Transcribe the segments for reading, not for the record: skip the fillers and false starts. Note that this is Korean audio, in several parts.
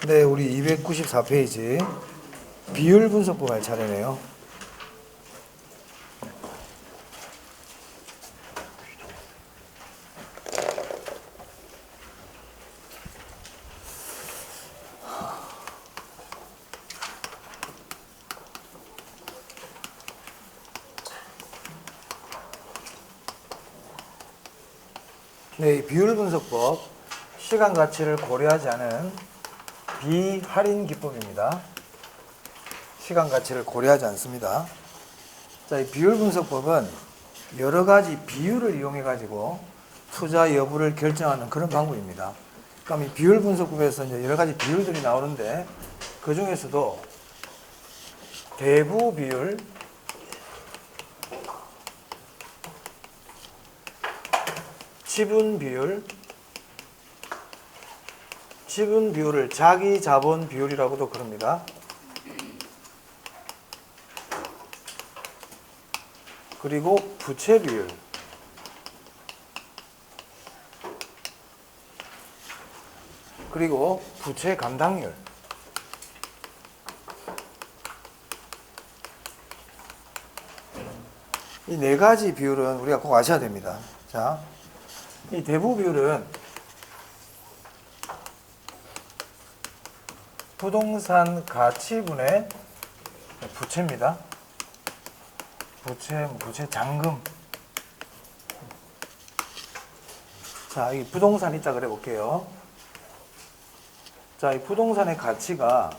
네, 우리 294페이지 비율 분석법 할 차례네요. 네, 이 비율 분석법, 시간 가치를 고려하지 않은 비할인 기법입니다. 시간 가치를 고려하지 않습니다. 자, 이 비율 분석법은 여러 가지 비율을 이용해 가지고 투자 여부를 결정하는 그런 방법입니다. 그럼 이 비율 분석법에서 이제 여러 가지 비율들이 나오는데 그 중에서도 대부 비율, 지분 비율, 지분 비율을 자기 자본 비율이라고도 그럽니다. 그리고 부채 비율, 그리고 부채 감당률. 이 네 가지 비율은 우리가 꼭 아셔야 됩니다. 자, 이 대부 비율은 부동산 가치분의 부채입니다. 부채 잔금. 자, 이 부동산 있다 그래 볼게요. 자, 이 부동산의 가치가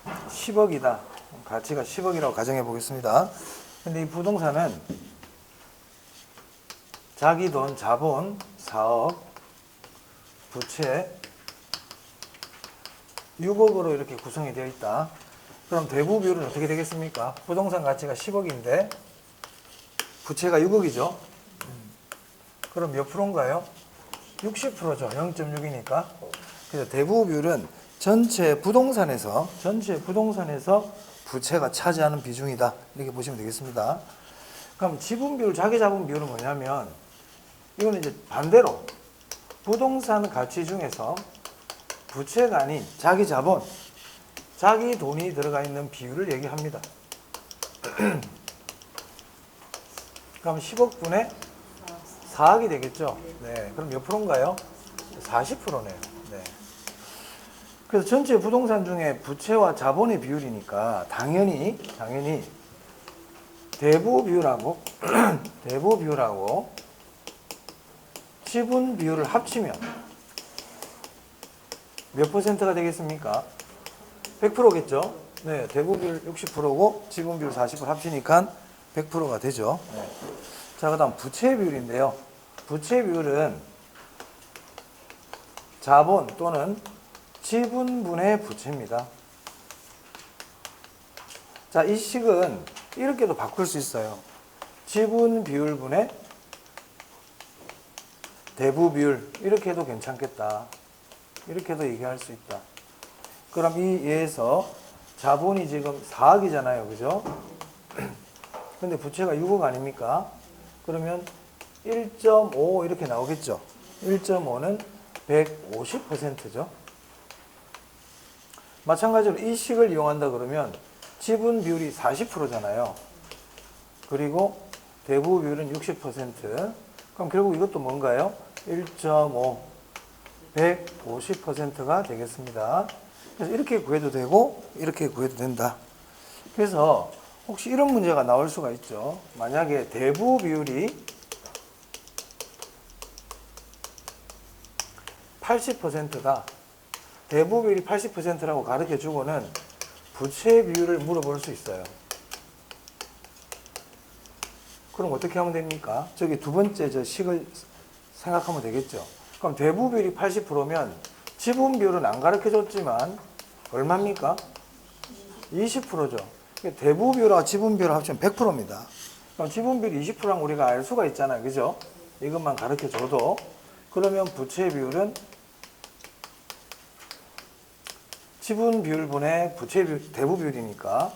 10억이다. 가치가 10억이라고 가정해 보겠습니다. 근데 이 부동산은 자기 돈, 자본 4억, 부채 6억으로 이렇게 구성이 되어 있다. 그럼 대부 비율은 어떻게 되겠습니까? 부동산 가치가 10억인데 부채가 6억이죠. 그럼 몇 프로인가요? 60%죠. 0.6이니까. 그래서 대부 비율은 전체 부동산에서 부채가 차지하는 비중이다. 이렇게 보시면 되겠습니다. 그럼 지분 비율, 자기 자본 비율은 뭐냐면 이거는 이제 반대로 부동산 가치 중에서 부채가 아닌 자기 자본, 자기 돈이 들어가 있는 비율을 얘기합니다. 그럼 10억분의 4억이 되겠죠? 네. 그럼 몇 프로인가요? 40%네요. 네. 그래서 전체 부동산 중에 부채와 자본의 비율이니까 당연히 대부 비율하고 지분 비율을 합치면 몇 퍼센트가 되겠습니까? 100%겠죠? 네, 대부 비율 60%고 지분 비율 40% 합치니까 100%가 되죠. 네. 자, 그 다음 부채 비율인데요. 부채 비율은 자본 또는 지분분의 부채입니다. 자, 이 식은 이렇게도 바꿀 수 있어요. 지분 비율분의 대부 비율, 이렇게 해도 괜찮겠다. 이렇게도 얘기할 수 있다. 그럼 이 예에서 자본이 지금 4억이잖아요. 그죠? 근데 부채가 6억 아닙니까? 그러면 1.5 이렇게 나오겠죠. 1.5는 150%죠. 마찬가지로 이 식을 이용한다 그러면 지분 비율이 40%잖아요. 그리고 대부 비율은 60%. 그럼 결국 이것도 뭔가요? 1.5, 150%가 되겠습니다. 그래서 이렇게 구해도 되고 이렇게 구해도 된다. 그래서 혹시 이런 문제가 나올 수가 있죠. 만약에 대부 비율이 80%가 대부 비율이 80%라고 가르쳐 주고는 부채 비율을 물어볼 수 있어요. 그럼 어떻게 하면 됩니까? 저기 두 번째 저 식을 생각하면 되겠죠. 그럼 대부 비율이 80%면 지분 비율은 안 가르쳐 줬지만 얼마입니까? 20%죠. 대부 비율과 지분 비율을 합치면 100%입니다. 그럼 지분 비율 20%랑 우리가 알 수가 있잖아요. 그죠? 이것만 가르쳐 줘도. 그러면 부채 비율은 지분 비율분의 부채 비율, 대부 비율이니까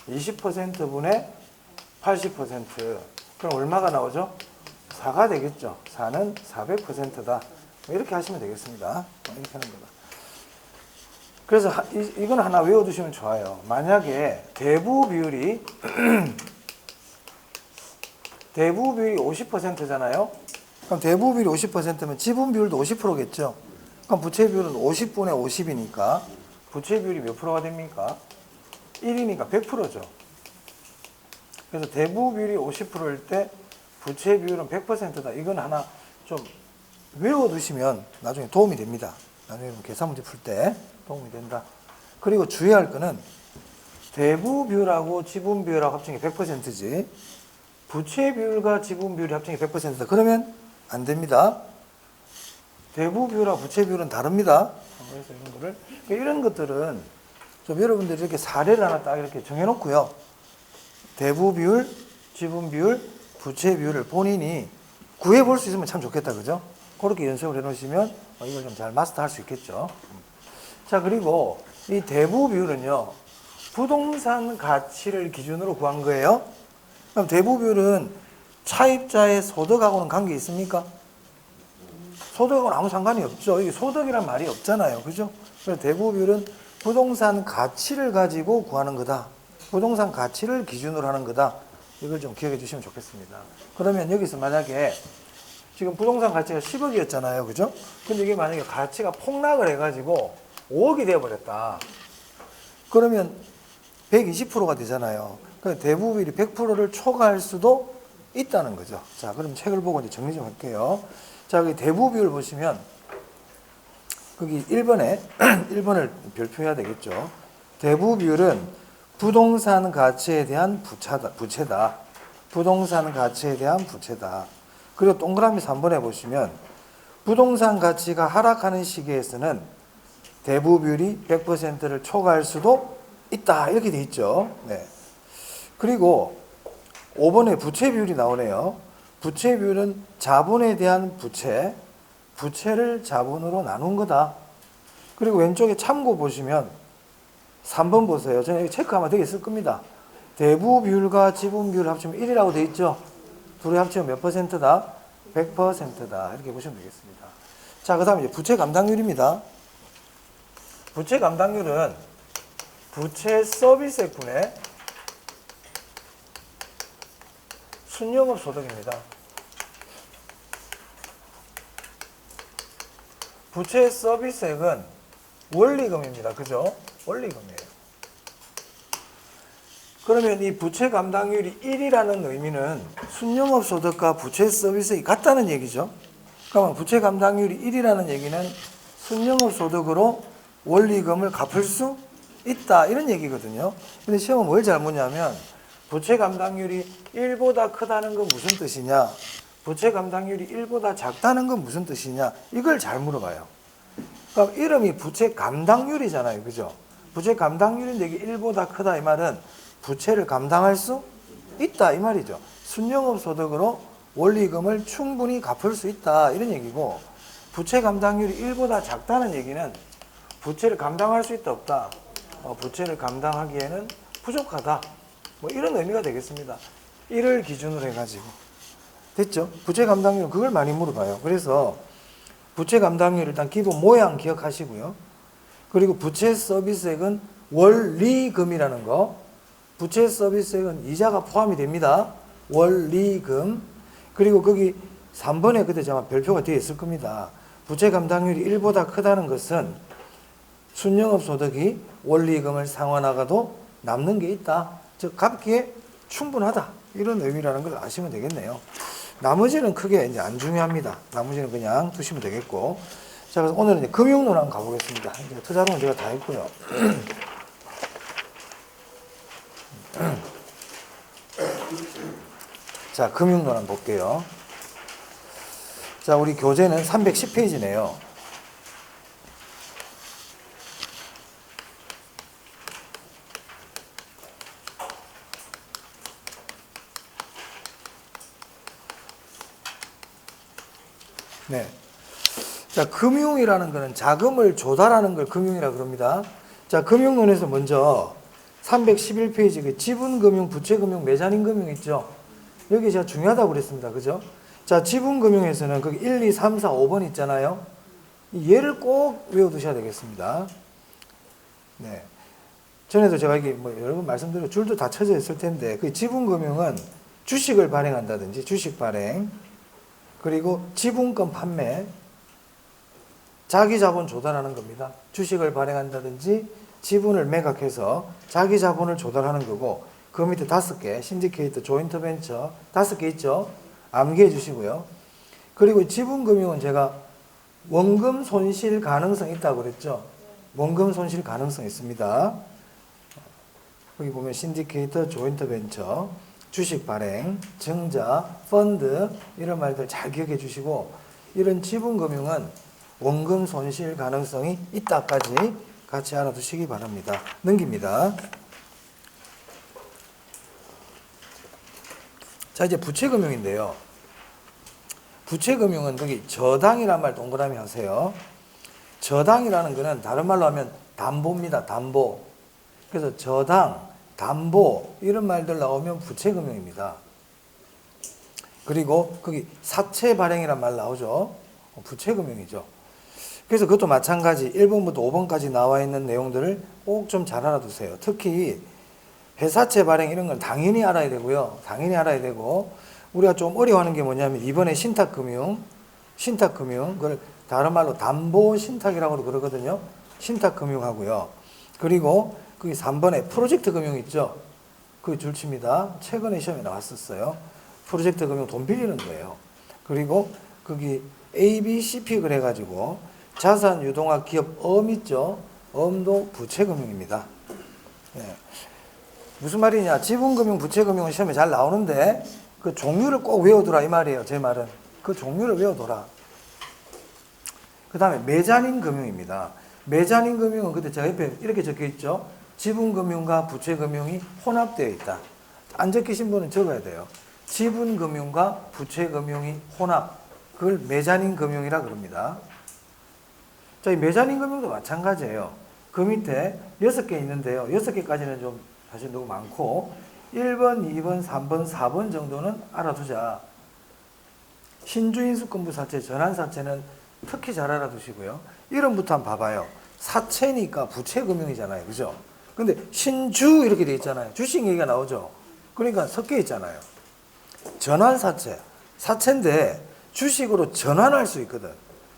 20%분의 80%. 그럼 얼마가 나오죠? 4가 되겠죠. 4는 400%다. 이렇게 하시면 되겠습니다. 이렇게 하는 거다. 그래서 이건 하나 외워두시면 좋아요. 만약에 대부 비율이 50%잖아요. 그럼 대부 비율이 50%면 지분 비율도 50%겠죠. 그럼 부채 비율은 50분의 50이니까 부채 비율이 몇 프로가 됩니까? 1이니까 100%죠. 그래서 대부 비율이 50%일 때 부채 비율은 100%다. 이건 하나 좀 외워두시면 나중에 도움이 됩니다. 나중에 계산 문제 풀 때 도움이 된다. 그리고 주의할 거는 대부 비율하고 지분 비율하고 합친 게 100%지 부채 비율과 지분 비율이 합친 게 100%다. 그러면 안 됩니다. 대부 비율하고 부채 비율은 다릅니다. 그래서 이런 거를 이런 것들은 좀 여러분들이 이렇게 사례를 하나 딱 이렇게 정해놓고요. 대부 비율, 지분 비율, 부채 비율을 본인이 구해볼 수 있으면 참 좋겠다, 그죠? 그렇게 연습을 해놓으시면 이걸 좀 잘 마스터할 수 있겠죠. 자, 그리고 이 대부 비율은요, 부동산 가치를 기준으로 구한 거예요. 그럼 대부 비율은 차입자의 소득하고는 관계 있습니까? 소득하고는 아무 상관이 없죠. 이게 소득이란 말이 없잖아요, 그죠? 그래서 대부 비율은 부동산 가치를 가지고 구하는 거다. 부동산 가치를 기준으로 하는 거다. 이걸 좀 기억해 주시면 좋겠습니다. 그러면 여기서 만약에 지금 부동산 가치가 10억이었잖아요. 그죠? 근데 이게 만약에 가치가 폭락을 해가지고 5억이 되어버렸다. 그러면 120%가 되잖아요. 그러니까 대부 비율이 100%를 초과할 수도 있다는 거죠. 자, 그럼 책을 보고 이제 정리 좀 할게요. 자, 여기 대부 비율 보시면 거기 1번에 1번을 별표해야 되겠죠. 대부 비율은 부동산 가치에 대한 부채다. 부동산 가치에 대한 부채다. 그리고 동그라미 3번에 보시면 부동산 가치가 하락하는 시기에서는 대부 비율이 100%를 초과할 수도 있다. 이렇게 돼 있죠. 네. 그리고 5번에 부채 비율이 나오네요. 부채 비율은 자본에 대한 부채, 부채를 자본으로 나눈 거다. 그리고 왼쪽에 참고 보시면 3번 보세요. 저는 여기 체크하면 되게 쓸 겁니다. 대부 비율과 지분 비율 합치면 1이라고 돼 있죠. 둘이 합치면 몇 %다? 100%다. 이렇게 보시면 되겠습니다. 자, 그 다음에 이제 부채 감당률입니다. 부채 감당률은 부채 서비스액분의 순영업 소득입니다. 부채 서비스액은 원리금입니다. 그죠? 원리금이에요. 그러면 이 부채 감당률이 1이라는 의미는 순영업 소득과 부채 서비스액이 같다는 얘기죠. 그러면 부채 감당률이 1이라는 얘기는 순영업 소득으로 원리금을 갚을 수 있다. 이런 얘기거든요. 근데 시험은 뭘 잘 묻냐면 부채 감당률이 1보다 크다는 건 무슨 뜻이냐? 부채 감당률이 1보다 작다는 건 무슨 뜻이냐? 이걸 잘 물어봐요. 그럼 이름이 부채 감당률이잖아요. 그죠? 부채 감당률인데 이게 1보다 크다 이 말은 부채를 감당할 수 있다 이 말이죠. 순영업 소득으로 원리금을 충분히 갚을 수 있다 이런 얘기고, 부채 감당률이 1보다 작다는 얘기는 부채를 감당할 수 있다 없다, 부채를 감당하기에는 부족하다, 뭐 이런 의미가 되겠습니다. 1을 기준으로 해가지고. 됐죠? 부채 감당률은 그걸 많이 물어봐요. 그래서 부채 감당률 일단 기본 모양 기억하시고요. 그리고 부채 서비스액은 원리금이라는 거. 부채 서비스액은 이자가 포함이 됩니다. 원리금. 그리고 거기 3번에 그때 아마 별표가 되어 있을 겁니다. 부채 감당률이 1보다 크다는 것은 순영업 소득이 원리금을 상환하고도 남는 게 있다. 즉 갚기에 충분하다. 이런 의미라는 걸 아시면 되겠네요. 나머지는 크게 이제 안 중요합니다. 나머지는 그냥 두시면 되겠고. 자, 그래서 오늘은 이제 금융론 한번 가보겠습니다. 이제 투자론은 제가 다 했고요. 자, 금융론 한번 볼게요. 자, 우리 교재는 310페이지네요. 네. 자, 금융이라는 거는 자금을 조달하는 걸 금융이라 그럽니다. 자, 금융론에서 먼저 311페이지 그 지분금융, 부채금융, 매자닌금융 있죠. 여기 제가 중요하다고 그랬습니다. 그죠? 자, 지분금융에서는 거기 1, 2, 3, 4, 5번 있잖아요. 얘를 꼭 외워두셔야 되겠습니다. 네. 전에도 제가 이게 뭐 여러 번 말씀드려 줄도 다 쳐져 있을 텐데, 그 지분금융은 주식을 발행한다든지 주식 발행, 그리고 지분권 판매, 자기 자본 조달하는 겁니다. 주식을 발행한다든지 지분을 매각해서 자기 자본을 조달하는 거고, 그 밑에 5개, 신디케이트, 조인트 벤처 5개 있죠. 암기해 주시고요. 그리고 지분금융은 제가 원금 손실 가능성 있다고 그랬죠. 원금 손실 가능성 있습니다. 여기 보면 신디케이터, 조인트 벤처, 주식 발행, 증자, 펀드 이런 말들 잘 기억해 주시고, 이런 지분금융은 원금 손실 가능성이 있다까지 같이 알아두시기 바랍니다. 넘깁니다. 자, 이제 부채금융인데요. 부채금융은 거기 저당이란 말 동그라미 하세요. 저당이라는 거는 다른 말로 하면 담보입니다. 담보. 그래서 저당, 담보 이런 말들 나오면 부채금융입니다. 그리고 거기 사채 발행이란 말 나오죠. 부채금융이죠. 그래서 그것도 마찬가지 1번부터 5번까지 나와 있는 내용들을 꼭 좀 잘 알아두세요. 특히 회사채 발행 이런 건 당연히 알아야 되고요. 당연히 알아야 되고, 우리가 좀 어려워하는 게 뭐냐면 이번에 신탁금융, 그걸 다른 말로 담보신탁이라고 그러거든요. 신탁금융하고요. 그리고 거기 3번에 프로젝트 금융 있죠. 그게 줄칩니다. 최근에 시험에 나왔었어요. 프로젝트 금융 돈 빌리는 거예요. 그리고 거기 ABCP 그래가지고 자산 유동화 기업 엄 있죠. 엄도 부채금융입니다. 네. 무슨 말이냐? 지분금융, 부채금융은 시험에 잘 나오는데 그 종류를 꼭 외워두라 이 말이에요. 제 말은 그 종류를 외워둬라. 그 다음에 메자닌 금융입니다. 메자닌 금융은 그때 제가 옆에 이렇게 적혀 있죠. 지분금융과 부채금융이 혼합되어 있다. 안 적히신 분은 적어야 돼요. 지분금융과 부채금융이 혼합. 그걸 메자닌 금융이라 그럽니다. 자, 이 메자닌 금융도 마찬가지예요. 그 밑에 6개 있는데요. 6개까지는 좀 사실 너무 많고 1번, 2번, 3번, 4번 정도는 알아두자. 신주인수권부 사채, 전환사채는 특히 잘 알아두시고요. 이름부터 한번 봐봐요. 사채니까 부채금융이잖아요. 그죠? 근데 신주 이렇게 돼 있잖아요. 주식 얘기가 나오죠. 그러니까 섞여 있잖아요. 전환사채, 사채인데 주식으로 전환할 수 있거든.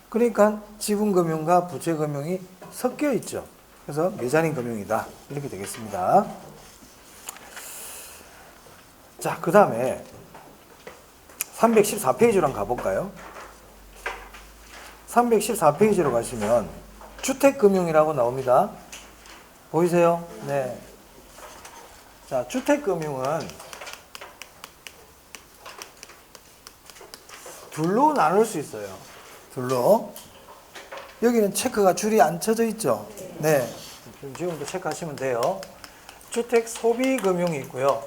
그러니까 지분금융과 부채금융이 섞여 있죠. 그래서 메자닌 금융이다. 이렇게 되겠습니다. 자, 그 다음에 314페이지로 한번 가볼까요? 314페이지로 가시면 주택금융이라고 나옵니다. 보이세요? 네. 자, 주택금융은 둘로 나눌 수 있어요. 둘로. 여기는 체크가 줄이 안 쳐져 있죠? 네. 지금부터 체크하시면 돼요. 주택 소비금융이 있고요.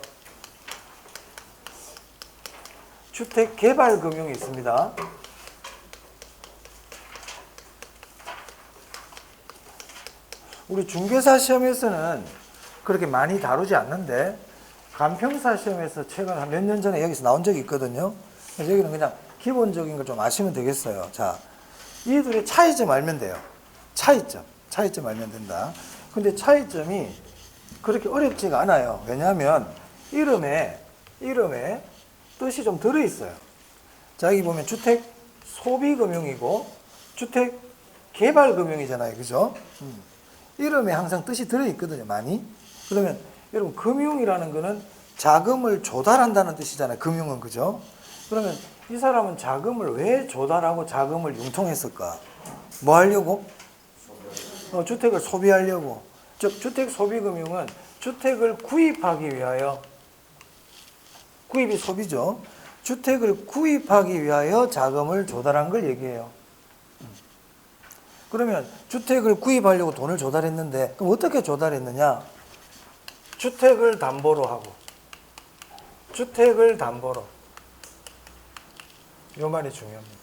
주택 개발금융이 있습니다. 우리 중개사 시험에서는 그렇게 많이 다루지 않는데 간평사 시험에서 최근 한 몇 년 전에 여기서 나온 적이 있거든요. 그래서 여기는 그냥 기본적인 걸 좀 아시면 되겠어요. 자, 이 둘의 차이점 알면 돼요. 차이점 알면 된다. 근데 차이점이 그렇게 어렵지가 않아요. 왜냐하면 이름에 뜻이 좀 들어있어요. 자, 여기 보면 주택 소비금융이고 주택 개발금융이잖아요. 그죠? 이름에 항상 뜻이 들어있거든요. 많이. 그러면 여러분 금융이라는 거는 자금을 조달한다는 뜻이잖아요. 금융은. 그죠? 그러면 이 사람은 자금을 왜 조달하고 자금을 융통했을까? 뭐 하려고? 주택을 소비하려고. 즉 주택 소비금융은 주택을 구입하기 위하여, 구입이 소비죠. 주택을 구입하기 위하여 자금을 조달한 걸 얘기해요. 그러면 주택을 구입하려고 돈을 조달했는데 그럼 어떻게 조달했느냐? 주택을 담보로 하고, 주택을 담보로. 이 말이 중요합니다.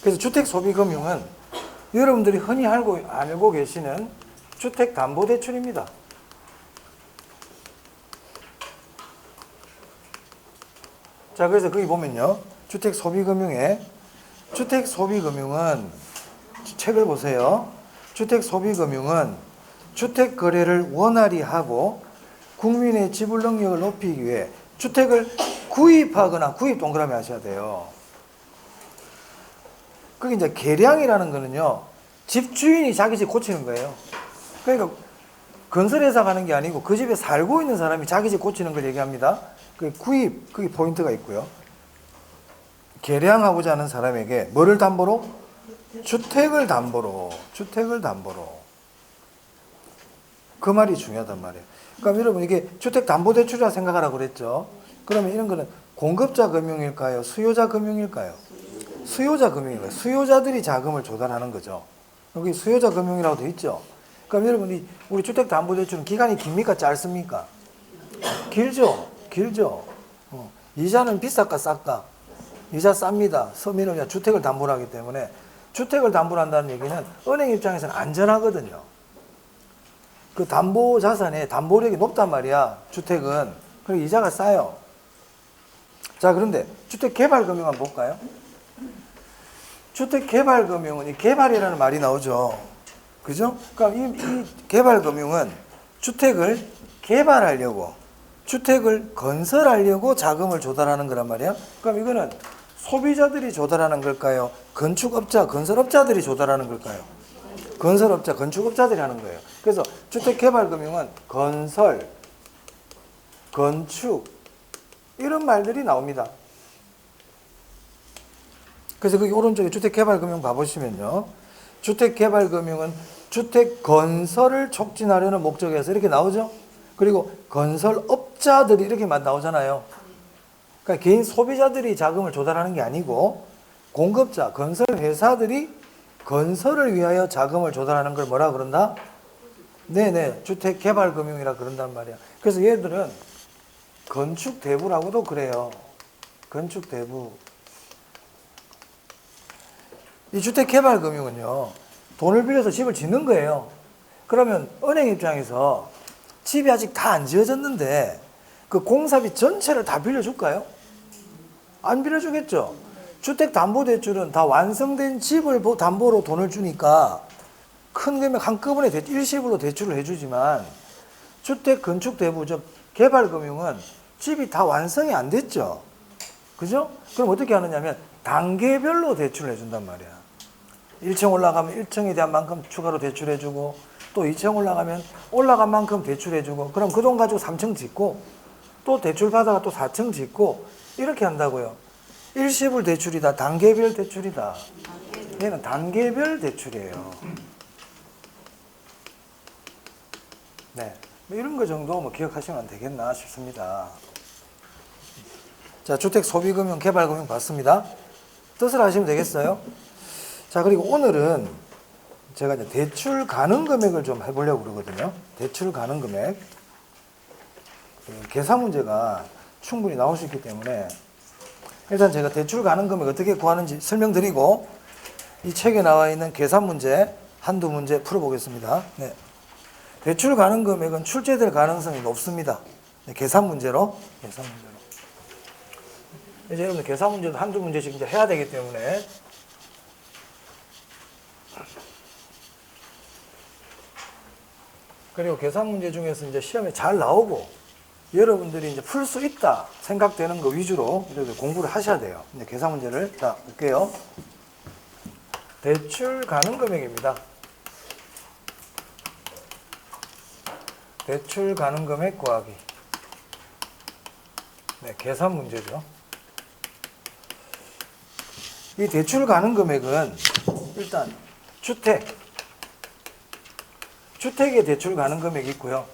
그래서 주택소비금융은 여러분들이 흔히 알고 계시는 주택담보대출입니다. 자, 그래서 거기 보면요. 주택소비금융에 주택소비금융은 책을 보세요. 주택소비금융은 주택거래를 원활히 하고 국민의 지불 능력을 높이기 위해 주택을 구입하거나 구입 동그라미 하셔야 돼요. 그게 이제 계량이라는 거는요. 집주인이 자기 집 고치는 거예요. 그러니까 건설회사가 하는 게 아니고 그 집에 살고 있는 사람이 자기 집 고치는 걸 얘기합니다. 그 구입, 그게 포인트가 있고요. 계량하고자 하는 사람에게 뭐를 담보로? 주택을 담보로. 그 말이 중요하단 말이에요. 그러니까 여러분 이게 주택담보대출이라 생각하라고 그랬죠. 그러면 이런 거는 공급자 금융일까요? 수요자 금융일까요? 수요자 금융이에요. 수요자들이 자금을 조달하는 거죠. 여기 수요자 금융이라고 돼 있죠. 그럼 여러분 우리 주택담보대출은 기간이 깁니까? 짧습니까? 길죠. 이자는 비쌀까 쌀까? 이자 쌉니다. 서민은 주택을 담보로 하기 때문에 주택을 담보로 한다는 얘기는 은행 입장에서는 안전하거든요. 그 담보 자산의 담보력이 높단 말이야. 주택은. 그리고 이자가 싸요. 자, 그런데 주택개발금융 한번 볼까요? 주택개발금융은 이 개발이라는 말이 나오죠. 그죠? 그러니까 이 개발금융은 주택을 개발하려고, 주택을 건설하려고 자금을 조달하는 거란 말이야. 그럼 이거는 소비자들이 조달하는 걸까요? 건축업자, 건설업자들이 조달하는 걸까요? 건설업자, 건축업자들이 하는 거예요. 그래서 주택개발금융은 건설, 건축 이런 말들이 나옵니다. 그래서 거기 오른쪽에 주택개발금융 봐보시면요. 주택개발금융은 주택건설을 촉진하려는 목적에서 이렇게 나오죠. 그리고 건설업자들이 이렇게만 나오잖아요. 그러니까 개인 소비자들이 자금을 조달하는 게 아니고 공급자, 건설회사들이 건설을 위하여 자금을 조달하는 걸 뭐라 그런다? 네네, 주택개발금융이라 그런단 말이야. 그래서 얘들은 건축대부라고도 그래요. 건축대부. 이 주택개발금융은요, 돈을 빌려서 집을 짓는 거예요. 그러면 은행 입장에서 집이 아직 다 안 지어졌는데 그 공사비 전체를 다 빌려줄까요? 안 빌려주겠죠. 주택담보대출은 다 완성된 집을 담보로 돈을 주니까 큰 금액 한꺼번에 일시불로 대출을 해주지만 주택건축대부, 즉 개발금융은 집이 다 완성이 안 됐죠. 그죠? 그럼 어떻게 하느냐면 단계별로 대출을 해준단 말이야. 1층 올라가면 1층에 대한 만큼 추가로 대출해주고 또 2층 올라가면 올라간 만큼 대출해주고 그럼 그 돈 가지고 3층 짓고 또 대출 받아가 또 4층 짓고 이렇게 한다고요. 일시불 대출이다. 단계별 대출이다. 얘는 단계별 대출이에요. 네, 뭐 이런 거 정도 뭐 기억하시면 되겠나 싶습니다. 자, 주택소비금융, 개발금융 봤습니다. 뜻을 아시면 되겠어요? 자, 그리고 오늘은 제가 이제 대출 가능 금액을 좀 해보려고 그러거든요. 대출 가능 금액. 계산 문제가 충분히 나올 수 있기 때문에 일단 제가 대출 가능 금액 어떻게 구하는지 설명드리고 이 책에 나와 있는 계산 문제 한두 문제 풀어보겠습니다. 네. 대출 가능 금액은 출제될 가능성이 높습니다. 네, 계산 문제로. 이제 여러분들 계산 문제도 한두 문제씩 이제 해야 되기 때문에 그리고 계산 문제 중에서 이제 시험에 잘 나오고 여러분들이 이제 풀 수 있다 생각되는 거 위주로 이렇게 공부를 하셔야 돼요. 이제 계산 문제를 자 볼게요. 대출 가능 금액입니다. 대출 가능 금액 구하기. 네, 계산 문제죠. 이 대출 가능 금액은 일단 주택의 대출 가능 금액이 있고요.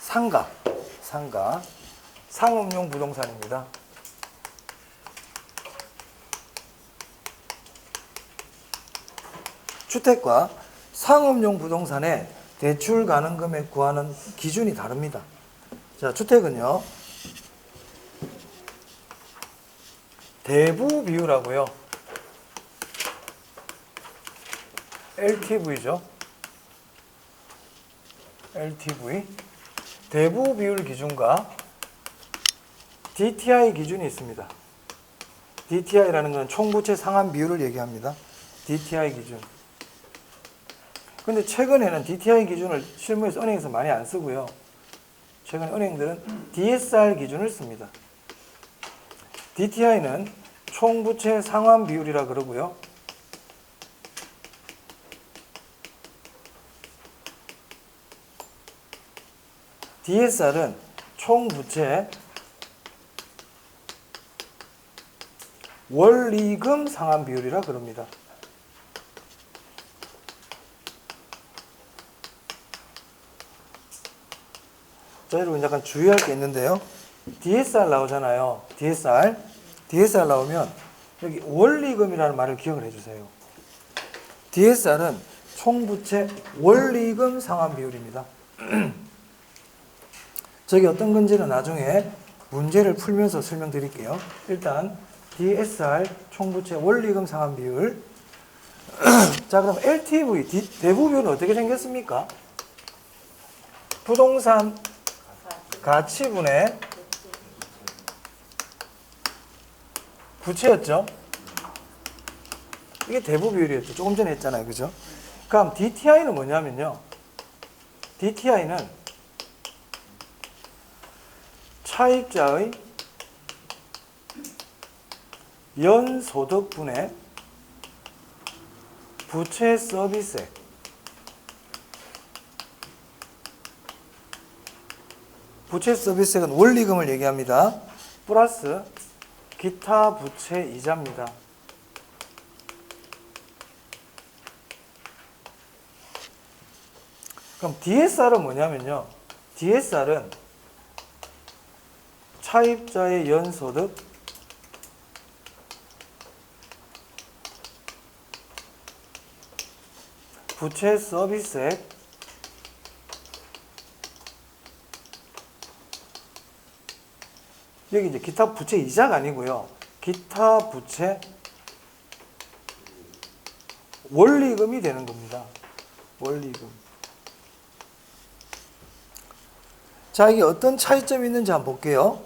상가, 상업용 부동산입니다. 주택과 상업용 부동산의 대출 가능 금액 구하는 기준이 다릅니다. 자, 주택은요, 대부 비율하고요, LTV죠. LTV 대부 비율 기준과 DTI 기준이 있습니다. DTI라는 건 총부채 상환 비율을 얘기합니다. DTI 기준. 근데 최근에는 DTI 기준을 실무에서 은행에서 많이 안 쓰고요. 최근 은행들은 DSR 기준을 씁니다. DTI는 총부채 상환 비율이라 그러고요. DSR은 총부채 원리금 상환 비율이라 그럽니다. 자, 여러분 약간 주의할 게 있는데요. DSR 나오잖아요. DSR 나오면 여기 원리금이라는 말을 기억을 해주세요. DSR은 총부채 원리금 상환 비율입니다. 저게 어떤 건지는 나중에 문제를 풀면서 설명드릴게요. 일단 DSR 총부채 원리금 상환 비율. 자, 그럼 LTV 대부 비율은 어떻게 생겼습니까? 부동산 가치분의 부채였죠. 이게 대부 비율이었죠. 조금 전에 했잖아요. 그죠? 그럼 DTI는 뭐냐면요. DTI는 차입자의 연소득분의 부채 서비스액. 부채 서비스액은 원리금을 얘기합니다. 플러스 기타 부채 이자입니다. 그럼 DSR은 뭐냐면요. DSR은 차입자의 연소득 부채 서비스액 여기 이제 기타 부채 이자가 아니고요. 기타 부채 원리금이 되는 겁니다. 원리금. 자, 이게 어떤 차이점이 있는지 한번 볼게요.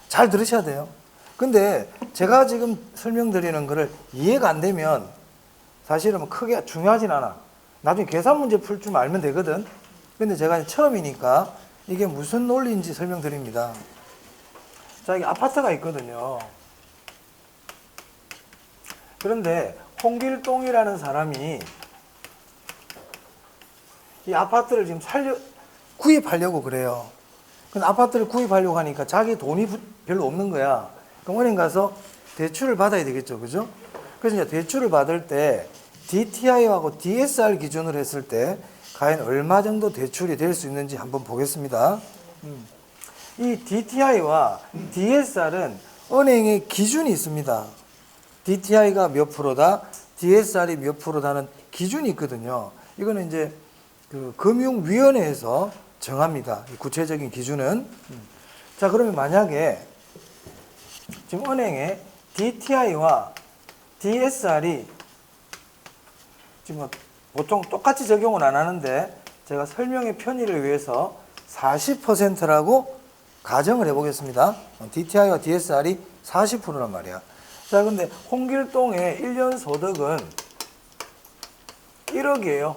잘 들으셔야 돼요. 근데 제가 지금 설명드리는 거를 이해가 안 되면 사실은 크게 중요하진 않아. 나중에 계산 문제 풀 줄 알면 되거든. 근데 제가 처음이니까 이게 무슨 논리인지 설명드립니다. 자, 여기 아파트가 있거든요. 그런데 홍길동이라는 사람이 이 아파트를 지금 구입하려고 그래요. 근데 아파트를 구입하려고 하니까 자기 돈이 별로 없는 거야. 그럼 은행 가서 대출을 받아야 되겠죠. 그죠? 그래서 이제 대출을 받을 때 DTI하고 DSR 기준으로 했을 때 과연 얼마 정도 대출이 될 수 있는지 한번 보겠습니다. 이 DTI와 DSR은 은행의 기준이 있습니다. DTI가 몇 프로다, DSR이 몇 프로다는 기준이 있거든요. 이거는 이제 그 금융위원회에서 정합니다. 이 구체적인 기준은. 자, 그러면 만약에 지금 은행에 DTI와 DSR이 지금 보통 똑같이 적용은 안 하는데 제가 설명의 편의를 위해서 40%라고 가정을 해보겠습니다. DTI와 DSR이 40%란 말이야. 자, 근데 홍길동의 1년 소득은 1억이에요.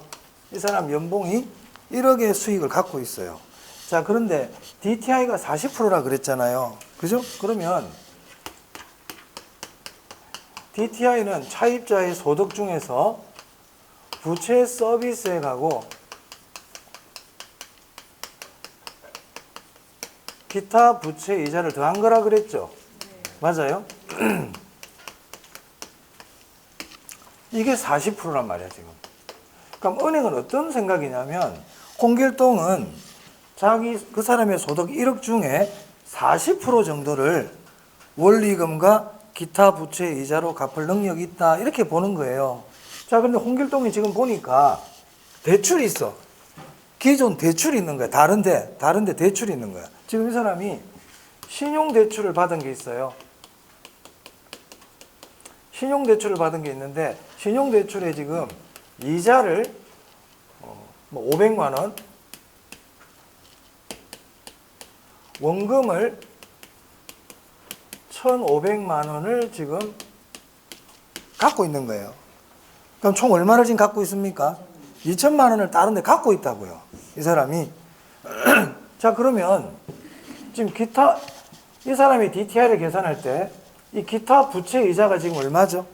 이 사람 연봉이 1억의 수익을 갖고 있어요. 자, 그런데 DTI가 40%라 그랬잖아요. 그죠? 그러면 DTI는 차입자의 소득 중에서 부채 서비스액하고 기타 부채 이자를 더한 거라 그랬죠? 맞아요? 이게 40%란 말이야, 지금. 그럼 은행은 어떤 생각이냐면, 홍길동은 그 사람의 소득 1억 중에 40% 정도를 원리금과 기타 부채 이자로 갚을 능력이 있다, 이렇게 보는 거예요. 자, 근데 홍길동이 지금 보니까 대출이 있어. 기존 대출이 있는 거야. 다른데 대출이 있는 거야. 지금 이 사람이 신용대출을 받은 게 있어요. 신용대출을 받은 게 있는데, 신용대출에 지금 이자를 500만 원, 원금을 1,500만 원을 지금 갖고 있는 거예요. 그럼 총 얼마를 지금 갖고 있습니까? 2천만 원을 다른 데 갖고 있다고요. 이 사람이. 자, 그러면 지금 이 사람이 DTI를 계산할 때 이 기타 부채 이자가 지금 얼마죠?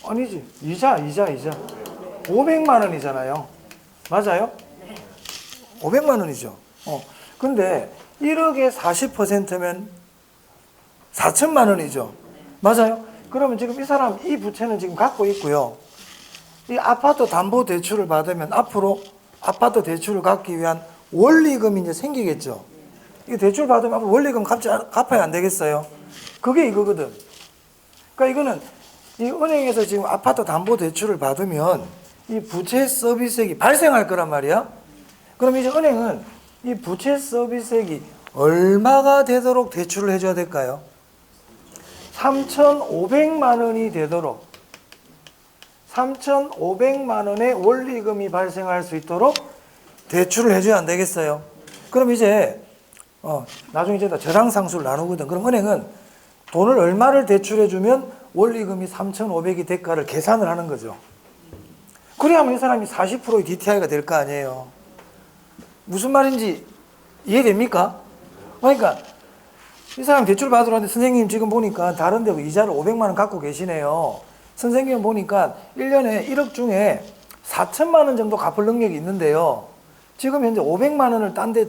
아니지. 이자. 500만 원이잖아요. 맞아요? 500만 원이죠. 근데 1억에 40%면 4천만 원이죠. 맞아요? 그러면 지금 이 사람 이 부채는 지금 갖고 있고요. 이 아파트 담보 대출을 받으면 앞으로 아파트 대출을 갚기 위한 원리금이 이제 생기겠죠. 이 대출 받으면 앞으로 원리금 갚아야 안 되겠어요. 그게 이거거든. 그러니까 이거는 이 은행에서 지금 아파트 담보 대출을 받으면 이 부채 서비스액이 발생할 거란 말이야. 그럼 이제 은행은 이 부채 서비스액이 얼마가 되도록 대출을 해줘야 될까요? 3,500만 원이 되도록 3,500만 원의 원리금이 발생할 수 있도록 대출을 해줘야 안 되겠어요? 그럼 이제 나중에 이제 저당상수를 나누거든. 그럼 은행은 돈을 얼마를 대출해주면 원리금이 3,500이 될까를 계산을 하는 거죠. 그래야만 이 사람이 40%의 DTI가 될 거 아니에요. 무슨 말인지 이해됩니까? 그러니까 이 사람 대출 받으러 왔는데 선생님 지금 보니까 다른 데 이자를 500만 원 갖고 계시네요. 선생님 보니까 1년에 1억 중에 4천만 원 정도 갚을 능력이 있는데요. 지금 현재 500만 원을 딴 데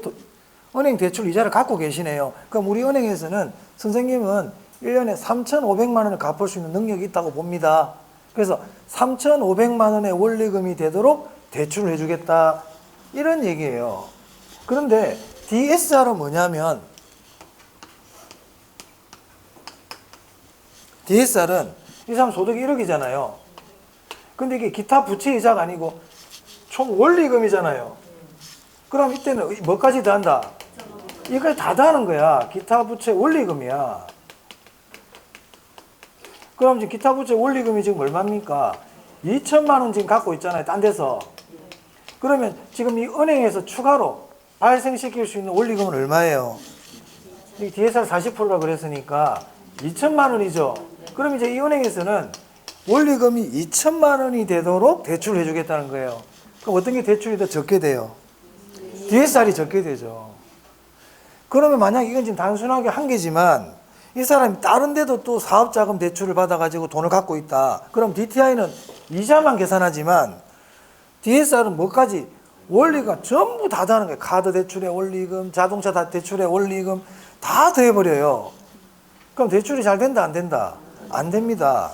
은행 대출 이자를 갖고 계시네요. 그럼 우리 은행에서는 선생님은 1년에 3,500만 원을 갚을 수 있는 능력이 있다고 봅니다. 그래서 3,500만 원의 원리금이 되도록 대출을 해주겠다. 이런 얘기예요. 그런데 DSR은 뭐냐면 DSR은 이 사람 소득이 1억이잖아요. 근데 이게 기타 부채 이자가 아니고 총 원리금이잖아요. 그럼 이때는 뭐까지 더한다? 이거까지 다 더하는 거야. 기타 부채 원리금이야. 그럼 지금 기타 부채 원리금이 지금 얼마입니까? 2천만 원 지금 갖고 있잖아요. 딴 데서. 그러면 지금 이 은행에서 추가로 발생시킬 수 있는 원리금은 얼마예요? DSR 40%라 그랬으니까 2천만 원이죠. 그럼 이제 이 은행에서는 원리금이 2천만 원이 되도록 대출을 해주겠다는 거예요. 그럼 어떤 게 대출이 더 적게 돼요? DSR이 적게 되죠. 그러면 만약 이건 지금 단순하게 한 개지만 이 사람이 다른 데도 또 사업자금 대출을 받아가지고 돈을 갖고 있다. 그럼 DTI는 이자만 계산하지만 DSR은 뭐까지? 원리가 전부 다 다는 거예요. 카드 대출의 원리금, 자동차 대출의 원리금 다 더해버려요. 그럼 대출이 잘 된다, 안 된다? 안 됩니다.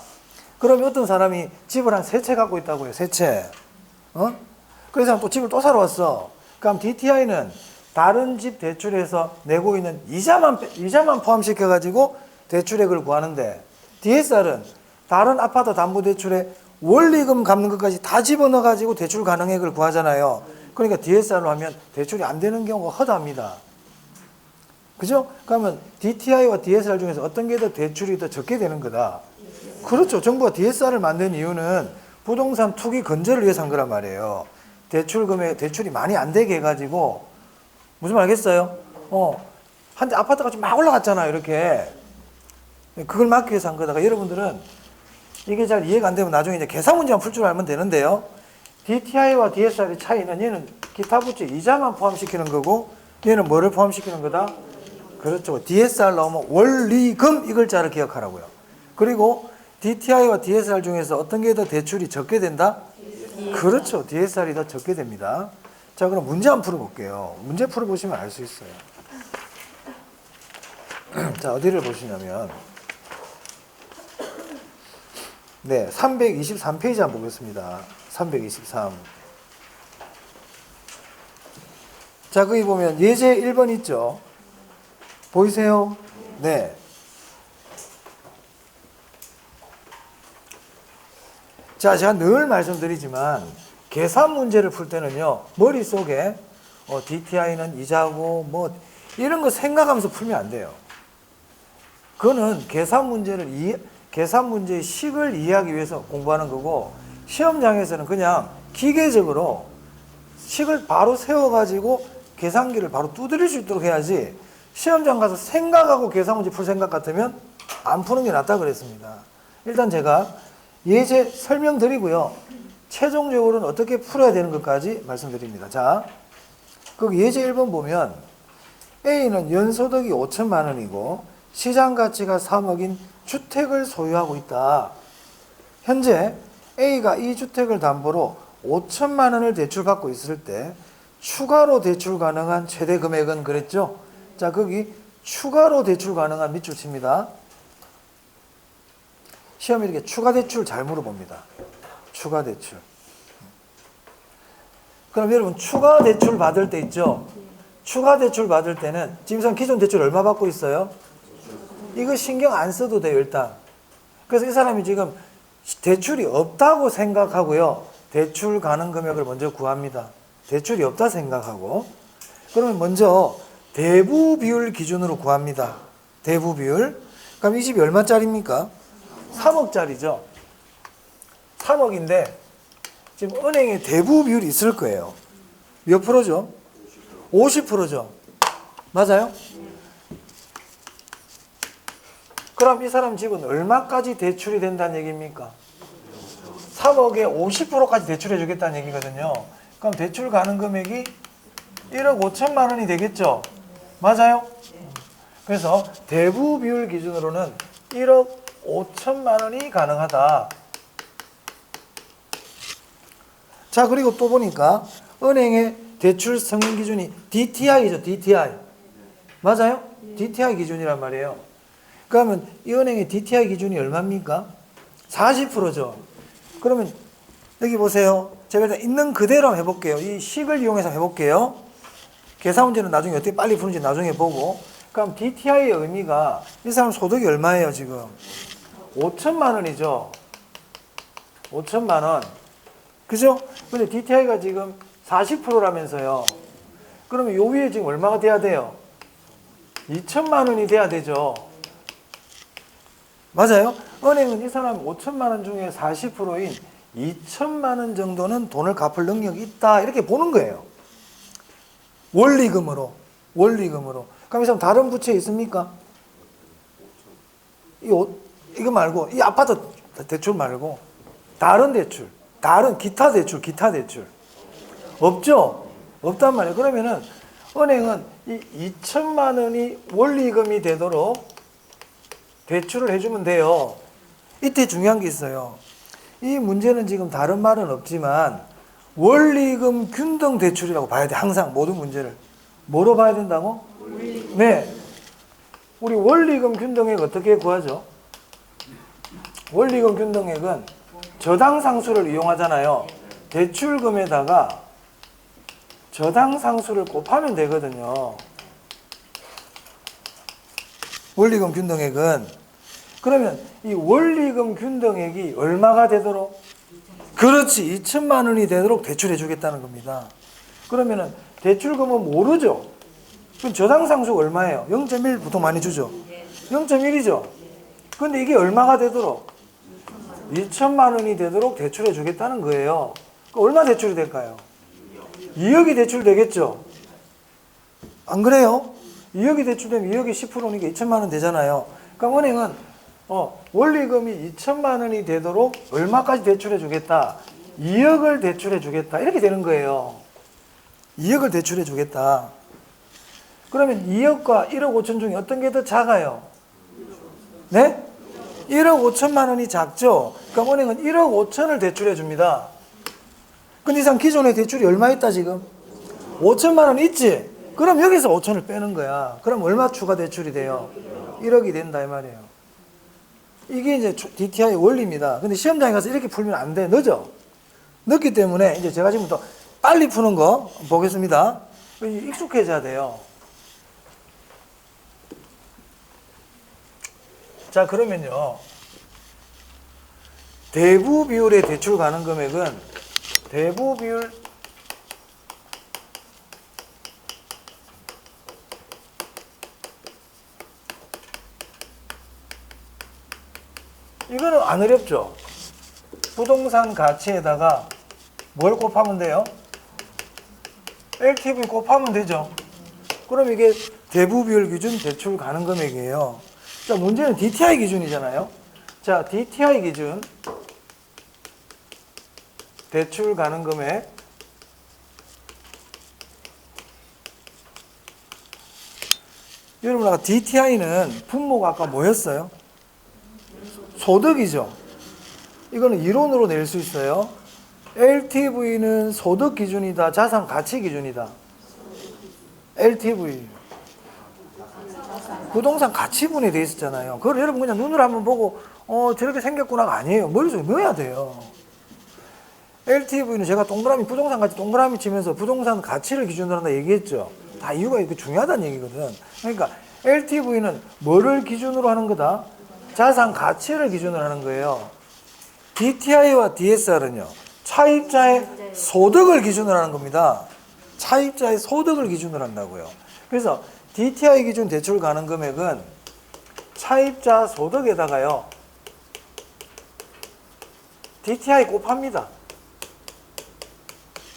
그러면 어떤 사람이 집을 한 3채 갖고 있다고요, 3채. 그래서 또 집을 또 사러 왔어. 그럼 DTI는 다른 집 대출에서 내고 있는 이자만 포함시켜가지고 대출액을 구하는데 DSR은 다른 아파트 담보대출에 원리금 갚는 것까지 다 집어넣어가지고 대출 가능액을 구하잖아요. 그러니까 DSR로 하면 대출이 안 되는 경우가 허다합니다. 그죠? 그러면 DTI와 DSR 중에서 어떤 게 더 대출이 더 적게 되는 거다? 그렇죠. 정부가 DSR을 만든 이유는 부동산 투기 건전을 위해서 한 거란 말이에요. 대출이 많이 안 되게 해가지고 무슨 말 알겠어요? 한때 아파트가 좀 막 올라갔잖아요, 이렇게. 그걸 막기 위해서 한 거다가 여러분들은 이게 잘 이해가 안 되면 나중에 이제 계산 문제만 풀 줄 알면 되는데요. DTI와 DSR의 차이는 얘는 기타 부채 이자만 포함시키는 거고 얘는 뭐를 포함시키는 거다? 그렇죠. DSR 나오면 원리금 이 글자를 기억하라고요. 그리고 DTI와 DSR 중에서 어떤 게 더 대출이 적게 된다? 그렇죠. DSR이 더 적게 됩니다. 자, 그럼 문제 한번 풀어볼게요. 문제 풀어보시면 알 수 있어요. 자, 어디를 보시냐면 네, 323페이지 한번 보겠습니다. 323. 자, 거기 보면 예제 1번 있죠? 보이세요? 네. 자, 제가 늘 말씀드리지만 계산 문제를 풀 때는요, 머릿속에 DTI는 이자고 뭐 이런 거 생각하면서 풀면 안 돼요. 그거는 계산 문제의 식을 이해하기 위해서 공부하는 거고, 시험장에서는 그냥 기계적으로 식을 바로 세워가지고 계산기를 바로 두드릴 수 있도록 해야지, 시험장 가서 생각하고 계산문제 풀 생각 같으면 안 푸는 게 낫다 그랬습니다. 일단 제가 예제 설명드리고요. 최종적으로는 어떻게 풀어야 되는 것까지 말씀드립니다. 자, 그 예제 1번 보면 A는 연소득이 5천만 원이고 시장 가치가 3억인 주택을 소유하고 있다. 현재 A가 이 주택을 담보로 5천만 원을 대출받고 있을 때 추가로 대출 가능한 최대 금액은 그랬죠? 자, 거기 추가로 대출 가능한 밑줄 칩니다. 시험에 이렇게 추가 대출 잘 물어봅니다. 추가 대출. 그럼 여러분 추가 대출 받을 때 있죠? 추가 대출 받을 때는 지금 기존 대출 얼마 받고 있어요? 이거 신경 안 써도 돼요, 일단. 그래서 이 사람이 지금 대출이 없다고 생각하고요. 대출 가능 금액을 먼저 구합니다. 대출이 없다 생각하고. 그러면 먼저 대부 비율 기준으로 구합니다. 대부 비율. 그럼 이 집이 얼마짜리입니까? 3억짜리죠. 3억인데 지금 은행에 대부 비율이 있을 거예요. 몇 프로죠? 50%죠. 맞아요? 그럼 이 사람 집은 얼마까지 대출이 된다는 얘기입니까? 3억에 50%까지 대출해 주겠다는 얘기거든요. 그럼 대출 가능 금액이 1억 5천만 원이 되겠죠? 맞아요? 그래서 대부 비율 기준으로는 1억 5천만 원이 가능하다. 자, 그리고 또 보니까 은행의 대출 승인 기준이 DTI죠, DTI. 맞아요? DTI 기준이란 말이에요. 그러면 이 은행의 DTI 기준이 얼마입니까? 40%죠. 그러면 여기 보세요. 제가 일단 있는 그대로 해볼게요. 이 식을 이용해서 해볼게요. 계산 문제는 나중에 어떻게 빨리 푸는지 나중에 보고. 그럼 DTI의 의미가 이 사람 소득이 얼마예요, 지금? 5천만 원이죠. 5천만 원. 그죠? 근데 DTI가 지금 40%라면서요. 그러면 요 위에 지금 얼마가 돼야 돼요? 2천만 원이 돼야 되죠. 맞아요? 은행은 이 사람 5천만 원 중에 40%인 2천만 원 정도는 돈을 갚을 능력이 있다. 이렇게 보는 거예요. 원리금으로. 원리금으로. 그럼 이 사람 다른 부채 있습니까? 이거 말고, 이 아파트 대출 말고, 다른 대출, 다른 기타 대출, 기타 대출. 없죠? 없단 말이에요. 그러면은, 은행은 이 2천만 원이 원리금이 되도록 대출을 해주면 돼요. 이때 중요한 게 있어요. 이 문제는 지금 다른 말은 없지만, 원리금 균등 대출이라고 봐야 돼. 항상 모든 문제를. 뭐로 봐야 된다고? 원리금. 네. 우리 원리금 균등액 어떻게 구하죠? 원리금 균등액은 저당상수를 이용하잖아요. 대출금에다가 저당상수를 곱하면 되거든요. 원리금 균등액은. 그러면 이 원리금 균등액이 얼마가 되도록? 그렇지. 2천만 원이 되도록 대출해 주겠다는 겁니다. 그러면은 대출금은 모르죠. 그럼 저당상수가 얼마예요? 0.1 보통 많이 주죠. 0.1이죠. 근데 이게 얼마가 되도록? 2천만 원이 되도록 대출해 주겠다는 거예요. 얼마 대출이 될까요? 2억이 대출되겠죠. 안 그래요? 2억이 대출되면 2억이 10%니까 2천만 원 되잖아요. 그러니까 은행은 원리금이 2천만 원이 되도록 얼마까지 대출해 주겠다? 2억을 대출해 주겠다. 이렇게 되는 거예요. 2억을 대출해 주겠다. 그러면 2억과 1억 5천 중에 어떤 게 더 작아요? 네? 1억 5천만 원이 작죠? 그럼 은행은 1억 5천을 대출해 줍니다. 근데 이 사람 기존에 대출이 얼마 있다 지금? 5천만 원 있지? 그럼 여기서 5천을 빼는 거야. 그럼 얼마 추가 대출이 돼요? 1억이 된다 이 말이에요. 이게 이제 DTI 원리입니다. 근데 시험장에 가서 이렇게 풀면 안 돼. 늦어. 늦기 때문에 이제 제가 지금부터 빨리 푸는 거 보겠습니다. 익숙해져야 돼요. 자, 그러면요. 대부 비율의 대출 가능 금액은 대부 비율 이거는 안 어렵죠. 부동산 가치에다가 뭘 곱하면 돼요? LTV 곱하면 되죠. 그럼 이게 대부 비율 기준 대출 가능 금액이에요. 자, 문제는 DTI 기준이잖아요. 자, DTI 기준 대출 가능 금액 여러분, 아까 DTI는 분모가 아까 뭐였어요? 소득이죠. 이거는 이론으로 낼 수 있어요. LTV는 소득 기준이다, 자산 가치 기준이다. LTV. 부동산 가치분이 돼 있었잖아요. 그걸 여러분 그냥 눈으로 한번 보고 저렇게 생겼구나가 아니에요. 머릿속에 넣어야 돼요. LTV는 제가 동그라미 부동산 가치 동그라미 치면서 부동산 가치를 기준으로 한다 얘기했죠. 다 이유가 이렇게 중요하다는 얘기거든. 그러니까 LTV는 뭐를 기준으로 하는 거다? 자산 가치를 기준으로 하는 거예요. DTI와 DSR은요. 차입자의 소득을 기준으로 하는 겁니다. 차입자의 소득을 기준으로 한다고요. 그래서 DTI 기준 대출 가능 금액은 차입자 소득에다가요. DTI 곱합니다.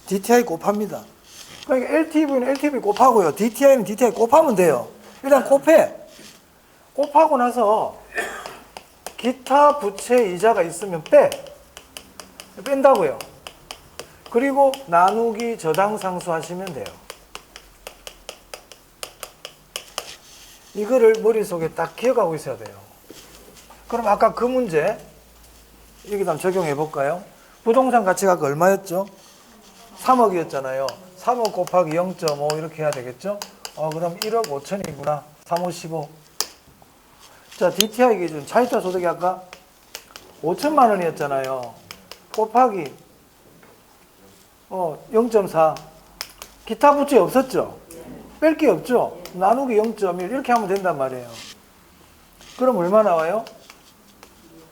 DTI 곱합니다. 그러니까 LTV는 LTV 곱하고요. DTI는 DTI 곱하면 돼요. 일단 곱해. 곱하고 나서 기타 부채 이자가 있으면 뺀다고요. 그리고 나누기 저당 상수하시면 돼요. 이거를 머릿속에 딱 기억하고 있어야 돼요. 그럼 아까 그 문제 여기다 적용해 볼까요? 부동산 가치가 얼마였죠? 3억이었잖아요. 3억 곱하기 0.5 이렇게 해야 되겠죠? 그럼 1억 5천이구나. 3, 5, 15. 자, DTI 기준 차입자 소득이 아까 5천만 원이었잖아요. 곱하기 0.4. 기타 부채 없었죠? 뺄 게 없죠? 나누기 0.1 이렇게 하면 된단 말이에요. 그럼 얼마 나와요?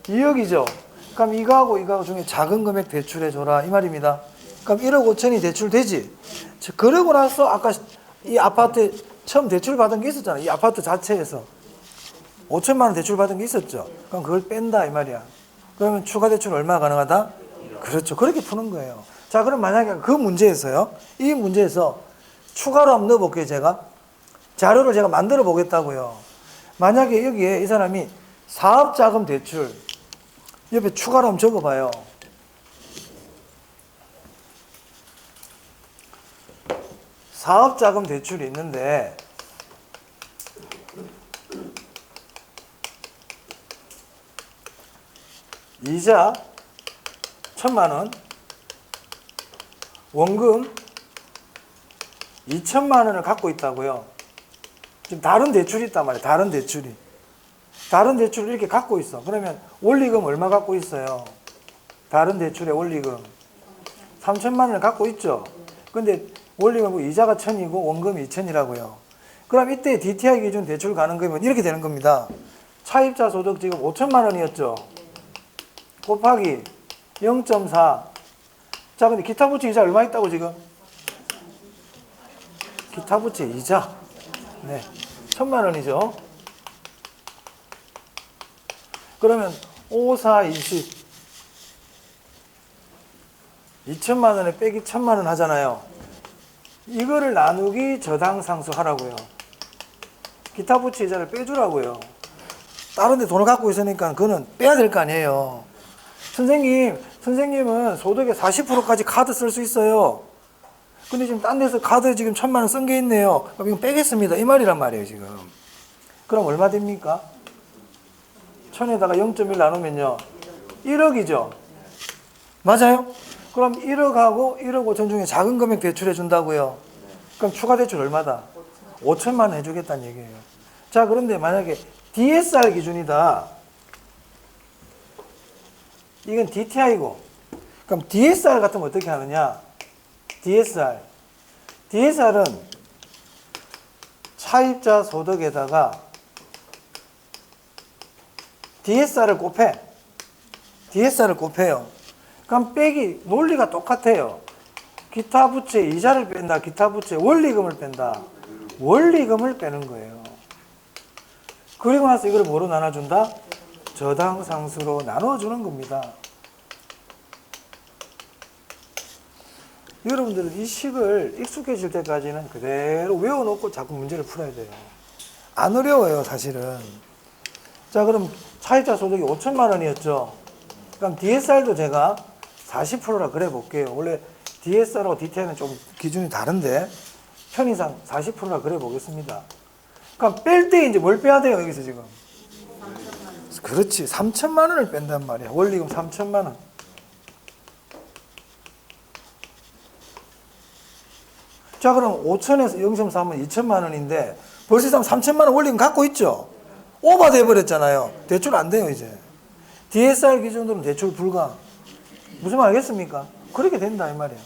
2억이죠? 그럼 이거하고 중에 작은 금액 대출해 줘라 이 말입니다. 그럼 1억 5천이 대출되지? 그러고 나서 아까 이 아파트 처음 대출 받은 게 있었잖아요. 이 아파트 자체에서 5천만 원 대출 받은 게 있었죠. 그럼 그걸 뺀다 이 말이야. 그러면 추가 대출 얼마 가능하다? 그렇죠. 그렇게 푸는 거예요. 자, 그럼 만약에 그 문제에서요. 이 문제에서 추가로 한번 넣어볼게요. 제가 자료를 제가 만들어 보겠다고요. 만약에 여기에 이 사람이 사업자금 대출 옆에 추가로 한번 적어봐요. 사업자금 대출이 있는데 이자 1,000만 원, 원금 2천만 원을 갖고 있다고요. 지금 다른 대출이 있단 말이에요. 다른 대출이. 다른 대출을 이렇게 갖고 있어. 그러면 원리금 얼마 갖고 있어요? 다른 대출의 원리금 3천만 원을 갖고 있죠. 근데 원리금 이자가 1,000이고 원금이 2천이라고요. 그럼 이때 DTI 기준 대출 가능 금액은 이렇게 되는 겁니다. 차입자 소득 지금 5천만 원이었죠. 곱하기 0.4. 자, 근데 기타 부채 이자 얼마 있다고 지금? 기타 부채 이자. 네. 1,000만 원이죠. 그러면 5, 4, 20. 2천만 원에 빼기 1,000만 원 하잖아요. 이거를 나누기 저당 상수 하라고요. 기타 부채 이자를 빼주라고요. 다른 데 돈을 갖고 있으니까 그거는 빼야 될 거 아니에요. 선생님은 소득의 40%까지 카드 쓸 수 있어요. 근데 지금 딴 데서 카드 지금 1,000만 원 쓴 게 있네요. 그럼 이거 빼겠습니다. 이 말이란 말이에요, 지금. 그럼 얼마 됩니까? 1,000에다가 0.1 나누면요. 1억이죠. 맞아요? 그럼 1억하고 1억 5천 중에 작은 금액 대출해 준다고요. 그럼 추가 대출 얼마다? 5천만 원 해주겠다는 얘기예요. 자, 그런데 만약에 DSR 기준이다. 이건 DTI고. 그럼 DSR 같으면 어떻게 하느냐? DSR은 차입자 소득에다가 DSR을 곱해요. 그럼 빼기 논리가 똑같아요. 기타 부채 이자를 뺀다. 기타 부채 원리금을 뺀다. 원리금을 빼는 거예요. 그리고 나서 이걸 뭐로 나눠준다? 저당 상수로 나눠주는 겁니다. 여러분들은 이 식을 익숙해질 때까지는 그대로 외워놓고 자꾸 문제를 풀어야 돼요. 안 어려워요, 사실은. 자, 그럼 차입자 소득이 5천만 원이었죠. 그럼 DSR도 제가 40%라 그래 볼게요. 원래 DSR하고 DTI는 좀 기준이 다른데 편의상 40%라 그래 보겠습니다. 그럼 뺄 때 이제 뭘 빼야 돼요, 여기서 지금? 그렇지, 3천만 원을 뺀단 말이야. 원리금 3천만 원. 자, 그럼 5천에서 0.3은 2천만 원인데 벌써 3천만 원 원리금 갖고 있죠? 오버돼 버렸잖아요. 대출 안 돼요, 이제. DSR 기준으로는 대출 불가. 무슨 말 알겠습니까? 그렇게 된다, 이 말이에요.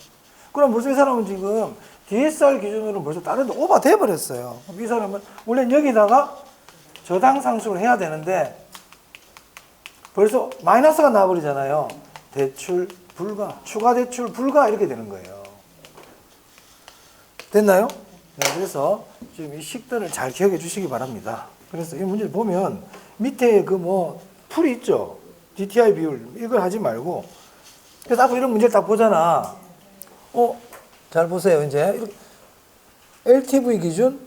그럼 벌써 이 사람은 지금 DSR 기준으로는 벌써 다른 데 오버돼 버렸어요. 이 사람은 원래 여기다가 저당 상수를 해야 되는데 벌써 마이너스가 나와버리잖아요. 대출 불가, 추가 대출 불가 이렇게 되는 거예요. 됐나요? 네, 그래서 지금 이 식들을 잘 기억해 주시기 바랍니다. 그래서 이 문제를 보면 밑에 그 뭐 풀이 있죠. DTI 비율 이걸 하지 말고 그래서 앞으로 이런 문제를 딱 보잖아. 잘 보세요. 이제 LTV 기준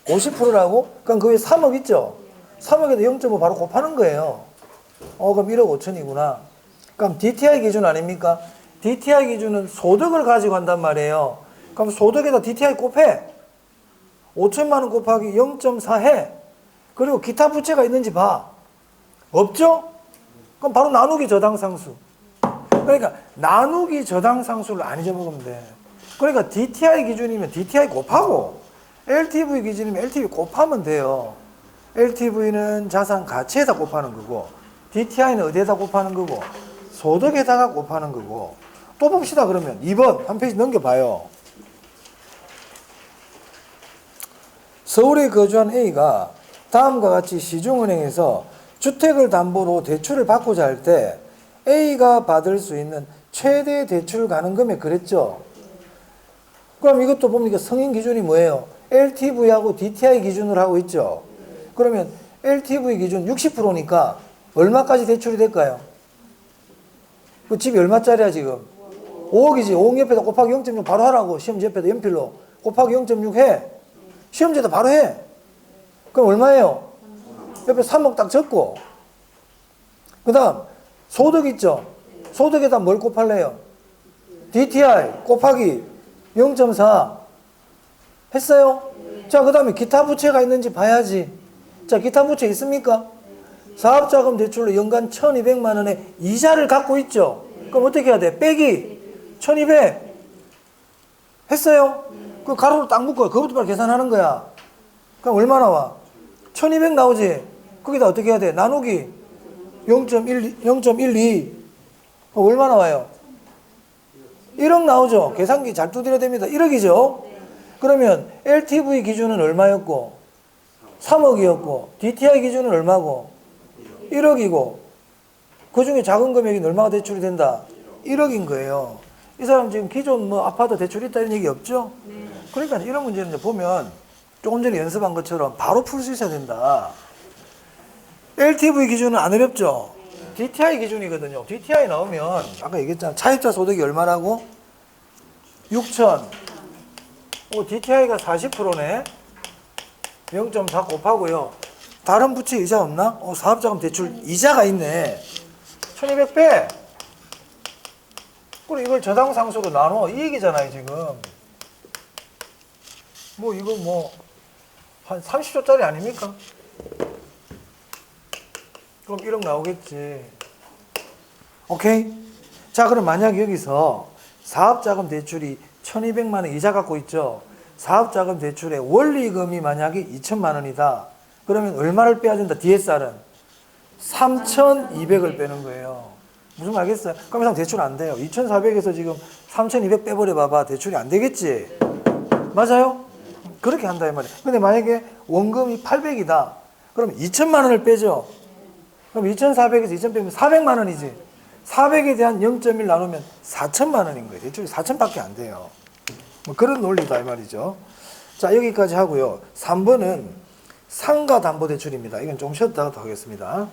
50%라고? 그럼 그 위에 3억 있죠? 3억에다 0.5 바로 곱하는 거예요. 그럼 1억 5천이구나. 그럼 DTI 기준 아닙니까? DTI 기준은 소득을 가지고 한단 말이에요. 그럼 소득에다 DTI 곱해. 5천만 원 곱하기 0.4 해. 그리고 기타 부채가 있는지 봐. 없죠? 그럼 바로 나누기 저당상수. 그러니까 나누기 저당상수를 안 잊어먹으면 돼. 그러니까 DTI 기준이면 DTI 곱하고 LTV 기준이면 LTV 곱하면 돼요. LTV는 자산 가치에다 곱하는 거고 DTI는 어디에다 곱하는 거고 소득에다가 곱하는 거고. 또 봅시다. 그러면 2번 한 페이지 넘겨봐요. 서울에 거주한 A가 다음과 같이 시중은행에서 주택을 담보로 대출을 받고자 할 때 A가 받을 수 있는 최대 대출 가능 금액 그랬죠? 그럼 이것도 보면 성인 기준이 뭐예요? LTV하고 DTI 기준으로 하고 있죠? 그러면 LTV 기준 60%니까 얼마까지 대출이 될까요? 그 집이 얼마짜리야 지금? 5억이지. 5억 옆에다 곱하기 0.6 바로 하라고. 시험지 옆에다 연필로 곱하기 0.6 해. 시험지에다 바로 해. 그럼 얼마예요? 옆에 3억 딱 적고. 그 다음 소득 있죠? 소득에다 뭘 곱할래요? DTI 곱하기 0.4 했어요? 자, 그 다음에 기타 부채가 있는지 봐야지. 자, 기타 부채 있습니까? 사업자금 대출로 연간 1,200만 원의 이자를 갖고 있죠? 그럼 어떻게 해야 돼? 빼기 1,200 했어요? 그 가로로 딱 묶어요. 그것부터 바로 계산하는 거야. 그럼 얼마 나와? 1,200 나오지? 거기다 어떻게 해야 돼? 나누기 0.12 얼마 나와요? 1억 나오죠? 계산기 잘 두드려야 됩니다. 1억이죠? 그러면 LTV 기준은 얼마였고 3억이었고 DTI 기준은 얼마고 1억이고 그 중에 작은 금액이 얼마가 대출이 된다? 1억인 거예요. 이 사람 지금 기존 뭐 아파트 대출 있다 이런 얘기 없죠? 그러니까 이런 문제는 이제 보면 조금 전에 연습한 것처럼 바로 풀 수 있어야 된다. LTV 기준은 안 어렵죠? DTI 기준이거든요. DTI 나오면 아까 얘기했잖아. 차입자 소득이 얼마라고? 6천. DTI가 40%네. 0.4 곱하고요. 다른 부채 이자 없나? 사업자금 대출 이자가 있네. 1200 빼. 그리고 이걸 저당상수로 나눠. 이 얘기잖아요, 지금. 뭐, 이거 뭐, 한 30조짜리 아닙니까? 그럼 1억 나오겠지. 오케이? 자, 그럼 만약에 여기서 사업자금 대출이 1,200만 원 이자 갖고 있죠? 사업자금 대출의 원리금이 만약에 2천만 원이다. 그러면 얼마를 빼야 된다? DSR은 3,200을 빼는 거예요. 무슨 말 알겠어요? 그럼 이상 대출 안 돼요. 2,400에서 지금 3,200 빼버려 봐봐. 대출이 안 되겠지? 맞아요? 그렇게 한다 이 말이에요. 근데 만약에 원금이 800이다. 그럼 2천만 원을 빼죠. 그럼 2,400에서 2,000 빼면 400만 원이지. 400에 대한 0.1 나누면 4천만 원인 거예요. 대출이 4천밖에 안 돼요. 뭐 그런 논리다 이 말이죠. 자, 여기까지 하고요. 3번은 상가담보대출입니다. 이건 좀 쉬었다가 더 하겠습니다.